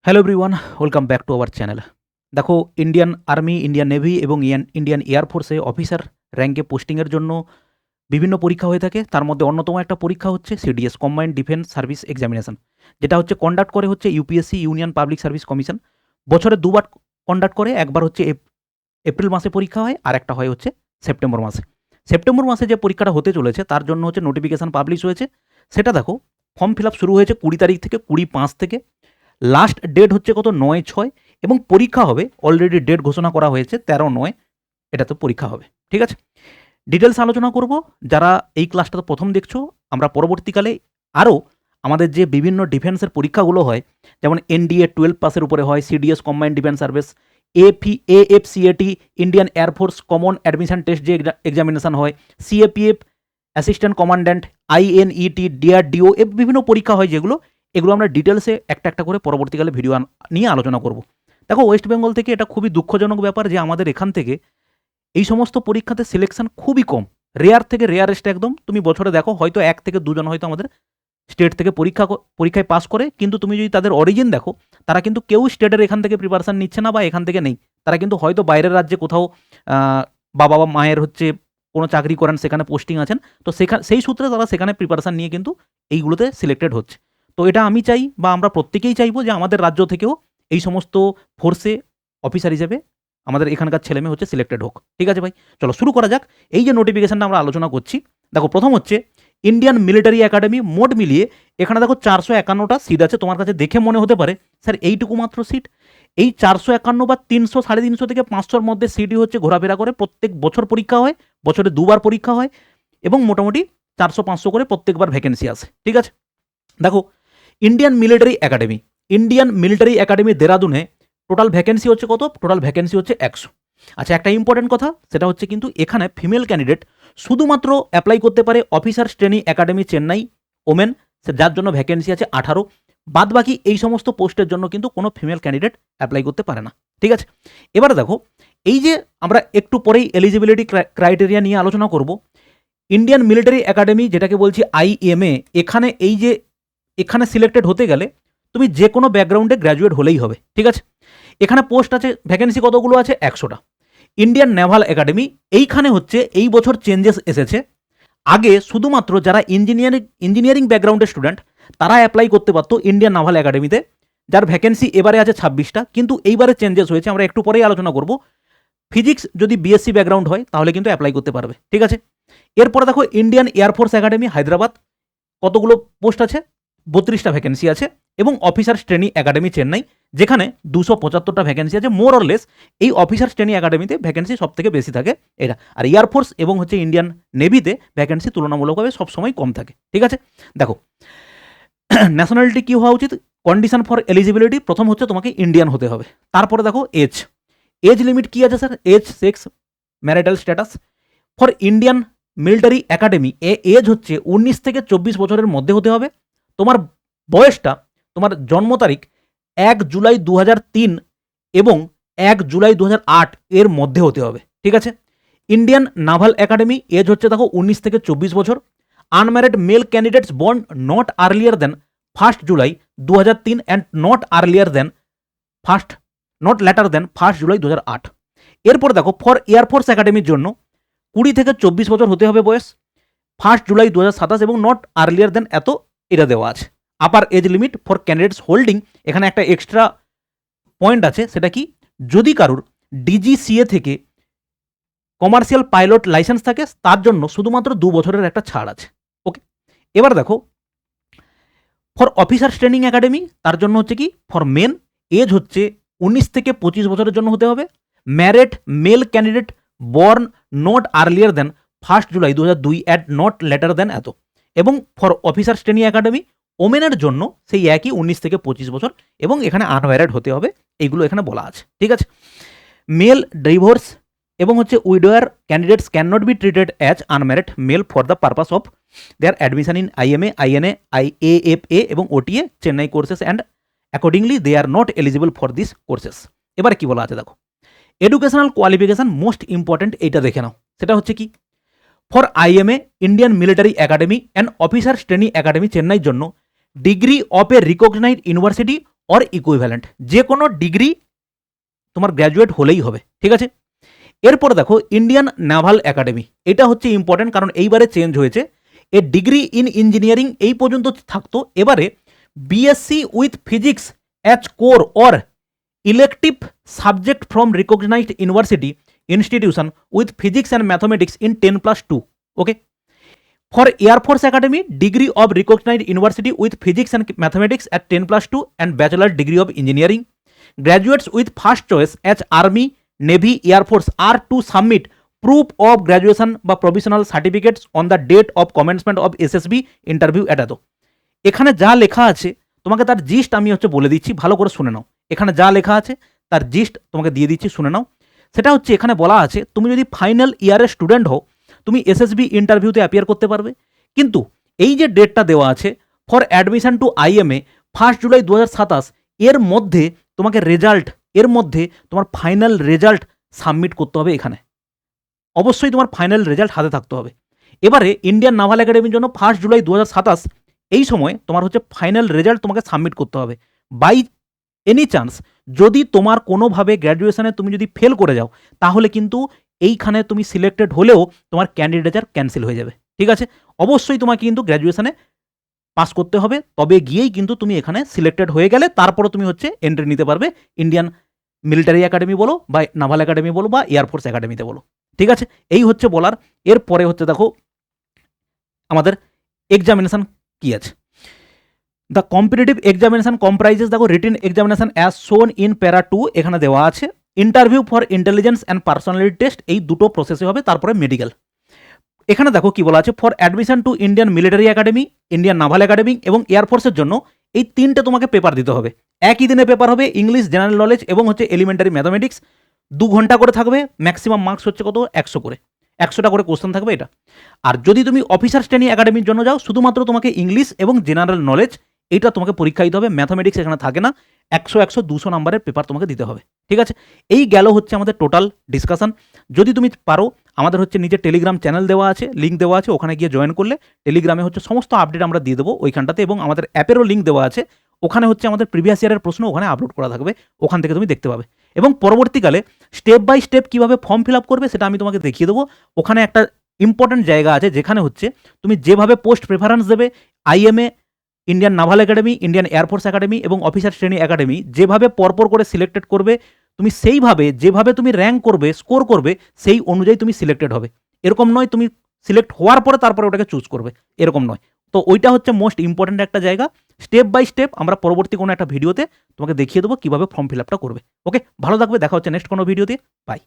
Hello everyone, welcome back to our channel. দেখো, Indian army, Indian navy এবং Indian এয়ারফোর্সে officer র্যাঙ্কে পোস্টিংয়ের জন্য বিভিন্ন পরীক্ষা হয়ে থাকে। তার মধ্যে অন্যতম একটা পরীক্ষা হচ্ছে CDS, combined defence service examination, যেটা হচ্ছে কন্ডাক্ট করে হচ্ছে UPSC, union public service commission. বছরে দুবার কন্ডাক্ট করে, একবার হচ্ছে এপ্রিল মাসে পরীক্ষা হয়, আর একটা হয় হচ্ছে সেপ্টেম্বর মাসে। সেপ্টেম্বর মাসে যে পরীক্ষাটা হতে চলেছে তার জন্য হচ্ছে নোটিফিকেশান পাবলিশ হয়েছে। সেটা দেখো, ফর্ম ফিল আপ শুরু হয়েছে 20 তারিখ থেকে, 20/5 থেকে। লাস্ট ডেট হচ্ছে কত, 9/6, এবং পরীক্ষা হবে, অলরেডি ডেট ঘোষণা করা হয়েছে 13/9, এটাতে পরীক্ষা হবে। ঠিক আছে, ডিটেলস আলোচনা করব। যারা এই ক্লাসটা প্রথম দেখছো, আমরা পরবর্তীকালে আরও আমাদের যে বিভিন্ন ডিফেন্সের পরীক্ষাগুলো হয়, যেমন এনডিএ 12 পাসের উপরে হয়, CDS combined defence service, AFCAT Indian air force common admission test যে এক্সামিনেশন হয়, CAPF assistant commandant, INET, DRDO, বিভিন্ন পরীক্ষা হয় যেগুলো, এগুলো আমরা ডিটেলসে একটা একটা করে পরবর্তীকালে ভিডিও নিয়ে আলোচনা করব। দেখো, ওয়েস্ট বেঙ্গল থেকে এটা খুবই দুঃখজনক ব্যাপার যে আমাদের এখান থেকে এই সমস্ত পরীক্ষাতে সিলেকশন খুবই কম, রেয়ার থেকে রেয়ারেস্ট একদম। তুমি বছরে দেখো হয়তো 1 থেকে 2 জন হয়তো আমাদের স্টেট থেকে পরীক্ষায় পাস করে, কিন্তু তুমি যদি তাদের অরিজিন দেখো, তারা কিন্তু কেউ স্টেটের এখান থেকে প্রিপারেশান নিচ্ছে না বা এখান থেকে নেই। তারা কিন্তু হয়তো বাইরের রাজ্যে কোথাও বাবা বা মায়ের হচ্ছে কোনো চাকরি করেন, সেখানে পোস্টিং আছেন, তো সেই সূত্রে তারা সেখানে প্রিপারেশান নিয়ে কিন্তু এইগুলোতে সিলেক্টেড হচ্ছে। তো এটা আমি চাই, বা আমরা প্রত্যেকেই চাইবো যে আমাদের রাজ্য থেকেও এই সমস্ত ফোর্সে অফিসার হিসেবে আমাদের এখানকার ছেলেমেয়ে হচ্ছে সিলেক্টেড হোক। ঠিক আছে ভাই, চলো শুরু করা যাক। এই যে নোটিফিকেশনটা আমরা আলোচনা করছি, দেখো প্রথম হচ্ছে ইন্ডিয়ান মিলিটারি একাডেমি। মোট মিলিয়ে এখানে দেখো 451টা সিট আছে। তোমার কাছে দেখে মনে হতে পারে স্যার এইটুকু মাত্র সিট। এই 451 বা 300, 350 থেকে 500-র মধ্যে সিটই হচ্ছে ঘোরাফেরা করে। প্রত্যেক বছর পরীক্ষা হয়, বছরে 2বার পরীক্ষা হয়, এবং মোটামুটি 400-500 করে প্রত্যেকবার ভ্যাকেন্সি আছে। ঠিক আছে, দেখো Indian military academy, Indian military academy দেরাদুনে টোটাল ভ্যাকেন্সি হচ্ছে কত? টোটাল ভ্যাকেন্সি হচ্ছে 100। আচ্ছা, একটা ইম্পর্টেন্ট কথা, সেটা হচ্ছে কিন্তু এখানে ফিমেল ক্যান্ডিডেট শুধুমাত্র অ্যাপ্লাই করতে পারে officers training academy Chennai women, যার জন্য ভ্যাকেন্সি আছে 18। বাদ বাকি এই সমস্ত পোস্টের জন্য কিন্তু কোনো ফিমেল ক্যান্ডিডেট অ্যাপ্লাই করতে পারে না। ঠিক আছে, এবারে দেখো, এই যে আমরা একটু পরেই এলিজিবিলিটি ক্রাইটেরিয়া নিয়ে আলোচনা করব। ইন্ডিয়ান মিলিটারি একাডেমি, যেটাকে বলছি আইএমএ, এখানে এই যে এখানে সিলেক্টেড হতে গেলে তুমি যে কোনো ব্যাকগ্রাউন্ডে গ্র্যাজুয়েট হলেই হবে। ঠিক আছে, এখানে পোস্ট আছে, ভ্যাকেন্সি কতগুলো আছে? 100টা। ইন্ডিয়ান নেভাল একাডেমি, এইখানে হচ্ছে এই বছর চেঞ্জেস এসেছে। আগে শুধুমাত্র যারা ইঞ্জিনিয়ারিং ব্যাকগ্রাউন্ডের স্টুডেন্ট তারা অ্যাপ্লাই করতে পারতো ইন্ডিয়ান নাভাল একাডেমিতে, যার ভ্যাকেন্সি এবারে আছে 26টা। কিন্তু এইবারে চেঞ্জেস হয়েছে, আমরা একটু পরেই আলোচনা করব। ফিজিক্স যদি বিএসসি ব্যাকগ্রাউন্ড হয় তাহলে কিন্তু অ্যাপ্লাই করতে পারবে। ঠিক আছে, এরপরে দেখো ইন্ডিয়ান এয়ারফোর্স একাডেমি হায়দ্রাবাদ, কতগুলো পোস্ট আছে? 32টা ভ্যাকেন্সি আছে। এবং অফিসার্স ট্রেনিং একাডেমি চেন্নাই, যেখানে 275টা ভ্যাকেন্সি আছে। মোর অর লেস এই অফিসার্স ট্রেনিং একাডেমিতে ভ্যাকেন্সি সব থেকে বেশি থাকে এটা। আর এয়ারফোর্স এবং হচ্ছে ইন্ডিয়ান নেভিতে ভ্যাকেন্সি তুলনামূলকভাবে সবসময় কম থাকে। ঠিক আছে, দেখো ন্যাশনালিটি কী হওয়া উচিত? কন্ডিশন ফর এলিজিবিলিটি, প্রথম হচ্ছে তোমাকে ইন্ডিয়ান হতে হবে। তারপরে দেখো এজ লিমিট কী আছে sir? Age, sex, marital status. For Indian military academy age হচ্ছে 19 থেকে 24 বছরের মধ্যে হতে হবে। তোমার বয়সটা, তোমার জন্ম তারিখ 1 জুলাই 2003 এবং 1 জুলাই 2008 এর মধ্যে হতে হবে। ঠিক আছে, ইন্ডিয়ান নাভাল একাডেমি এজ হচ্ছে দেখো 19 থেকে 24 বছর। Unmarried male candidates born not earlier than 1 July 2003 and not later than 1 July 2008। এরপর দেখো ফর এয়ারফোর্স একাডেমির জন্য 20 থেকে 24 বছর হতে হবে বয়স, 1 জুলাই 2027 এবং নট আর্লিয়ার দেন এত, এটা দেওয়া আছে। Upper age limit for candidates holding, এখানে একটা এক্সট্রা পয়েন্ট আছে, সেটা কি? যদি কারুর ডিজিসিএ থেকে কমার্শিয়াল পাইলট লাইসেন্স থাকে তার জন্য শুধুমাত্র 2 বছরের একটা ছাড় আছে। ওকে, এবার দেখো ফর অফিসার্স ট্রেনিং একাডেমি, তার জন্য হচ্ছে কি? ফর মেন এজ হচ্ছে 19 থেকে 25 বছরের জন্য হতে হবে। Married male candidate born not earlier than 1 July 2002 at not later than এত। এবং ফর অফিসার্স ট্রেনিং একাডেমি ওমেনের জন্য সেই একই 19 থেকে 25 বছর, এবং এখানে আনম্যারিড হতে হবে, এইগুলো এখানে বলা আছে। ঠিক আছে, মেল ডিভোর্স এবং হচ্ছে widower candidates can not be treated as unmarried male for the purpose of their admission in IMA, INA, IAFA এবং OTA Chennai courses and accordingly they are not eligible for this courses. এবার কি বলা আছে দেখো, educational qualification most important, এইটা দেখে নাও। সেটা হচ্ছে কি? For IMA Indian military academy and officers training academy চেন্নাইয়ের জন্য degree of a recognised university or equivalent, যে কোনো ডিগ্রি তোমার গ্র্যাজুয়েট হলেই হবে, ঠিক আছে। এরপরে দেখো ইন্ডিয়ান নাভাল একাডেমি, এটা হচ্ছে ইম্পর্টেন্ট কারণ এইবারে চেঞ্জ হয়েছে। এ ডিগ্রি ইন ইঞ্জিনিয়ারিং এই পর্যন্ত থাকতো, এবারে BSc with physics as core or elective subject from recognised university institution with physics and mathematics in 10+2, okay. For air force academy degree of recognised university with physics and mathematics at 10+2 and bachelor degree of engineering. Graduates with first choice as army, navy, air force are to submit proof of graduation বা provisional certificates on the date of commencement of SSB interview at এত। এখানে যা লেখা আছে তোমাকে তার gist আমি হচ্ছে বলে দিচ্ছি, ভালো করে শুনে নাও। এখানে যা লেখা আছে তার জিস্ট তোমাকে দিয়ে দিচ্ছি, শুনে নাও। সেটা হচ্ছে এখানে বলা আছে তুমি যদি ফাইনাল ইয়ারের স্টুডেন্ট হও তুমি এসএসবি ইন্টারভিউতে অ্যাপিয়ার করতে পারবে, কিন্তু এই যে ডেটটা দেওয়া আছে for admission to IMA 1 July 2027, এর মধ্যে তোমাকে রেজাল্ট, এর মধ্যে তোমার ফাইনাল রেজাল্ট সাবমিট করতে হবে। এখানে অবশ্যই তোমার ফাইনাল রেজাল্ট হাতে থাকতে হবে। এবারে ইন্ডিয়ান নাভাল একাডেমির জন্য 1 জুলাই 2027 এই সময় তোমার হচ্ছে ফাইনাল রেজাল্ট তোমাকে সাবমিট করতে হবে। বাই এনি চান্স যদি তোমার কোনোভাবে গ্র্যাজুয়েশনে তুমি যদি ফেল করে যাও তাহলে কিন্তু এইখানে তুমি সিলেক্টেড হলেও তোমার ক্যান্ডিডেচার ক্যান্সেল হয়ে যাবে, ঠিক আছে। অবশ্যই তোমাকে কিন্তু গ্র্যাজুয়েশনে পাস করতে হবে, তবে গিয়েই কিন্তু তুমি এখানে সিলেক্টেড হয়ে গেলে তারপরে তুমি হচ্ছে এন্ট্রি নিতে পারবে ইন্ডিয়ান মিলিটারি একাডেমি বলো বা নাভাল একাডেমি বলো বা এয়ারফোর্স একাডেমিতে বলো, ঠিক আছে। এই হচ্ছে বলার। এরপরে হচ্ছে দেখো আমাদের এক্সামিনেশান কী আছে। দ্য কম্পিটিটিভ এক্সামিনেশান কম্প্রাইজেস, দেখো রিটেন এক্সামিনেশান অ্যাজ শোন ইন প্যারা 2 এখানে দেওয়া আছে। Interview for intelligence and personality test, এই দুটো প্রসেসে হবে, তারপরে মেডিকেল। এখানে দেখো কি বলা আছে, for admission to Indian military academy, Indian naval academy এবং এয়ারফোর্সের জন্য এই তিনটে তোমাকে পেপার দিতে হবে। একই দিনে পেপার হবে, ইংলিশ, জেনারেল নলেজ এবং হচ্ছে এলিমেন্টারি ম্যাথামেটিক্স। 2 ঘন্টা করে থাকবে, ম্যাক্সিমাম মার্কস হচ্ছে কত 100 করে, 100টা করে কোশ্চেন থাকবে এটা। আর যদি তুমি অফিসার্স ট্রেনিং একাডেমির জন্য যাও শুধুমাত্র তোমাকে ইংলিশ এবং জেনারেল নলেজ এইটা তোমাকে পরীক্ষা দিতে হবে, ম্যাথামেটিক্স এখানে থাকে না। 100 200 নাম্বারের পেপার তোমাকে দিতে হবে, ঠিক আছে। এই গেল হচ্ছে আমাদের টোটাল ডিসকাশন। যদি তুমি পারো আমাদের হচ্ছে নিজের টেলিগ্রাম চ্যানেল দেওয়া আছে, লিঙ্ক দেওয়া আছে, ওখানে গিয়ে জয়েন করলে টেলিগ্রামে হচ্ছে সমস্ত আপডেট আমরা দিয়ে দেবো ওইখানটাতে, এবং আমাদের অ্যাপেরও লিঙ্ক দেওয়া আছে, ওখানে হচ্ছে আমাদের প্রিভিয়াস ইয়ারের প্রশ্ন ওখানে আপলোড করা থাকবে, ওখান থেকে তুমি দেখতে পাবে। এবং পরবর্তীকালে স্টেপ বাই স্টেপ কীভাবে ফর্ম ফিল আপ করবে সেটা আমি তোমাকে দেখিয়ে দেবো। ওখানে একটা ইম্পর্টেন্ট জায়গা আছে যেখানে হচ্ছে তুমি যেভাবে পোস্ট প্রেফারেন্স দেবে IMA, Indian naval academy, Indian air force academy এবং অফিসার ট্রেনিং একাডেমি যেভাবে পরপর করে সিলেক্টেড করবে, তুমি সেইভাবে যেভাবে তুমি র্যাঙ্ক করবে, স্কোর করবে, সেই অনুযায়ী তুমি সিলেক্টেড হবে। এরকম নয় তুমি সিলেক্ট হওয়ার পরে তারপরে ওটাকে চুজ করবে, এরকম নয়। তো ওইটা হচ্ছে মোস্ট ইম্পর্ট্যান্ট একটা জায়গা। স্টেপ বাই স্টেপ আমরা পরবর্তী কোনো একটা ভিডিওতে তোমাকে দেখিয়ে দেবো কীভাবে ফর্ম ফিল আপটা করবে। ওকে, ভালো থাকবে, দেখা হচ্ছে নেক্সট কোনো ভিডিওতে। বাই।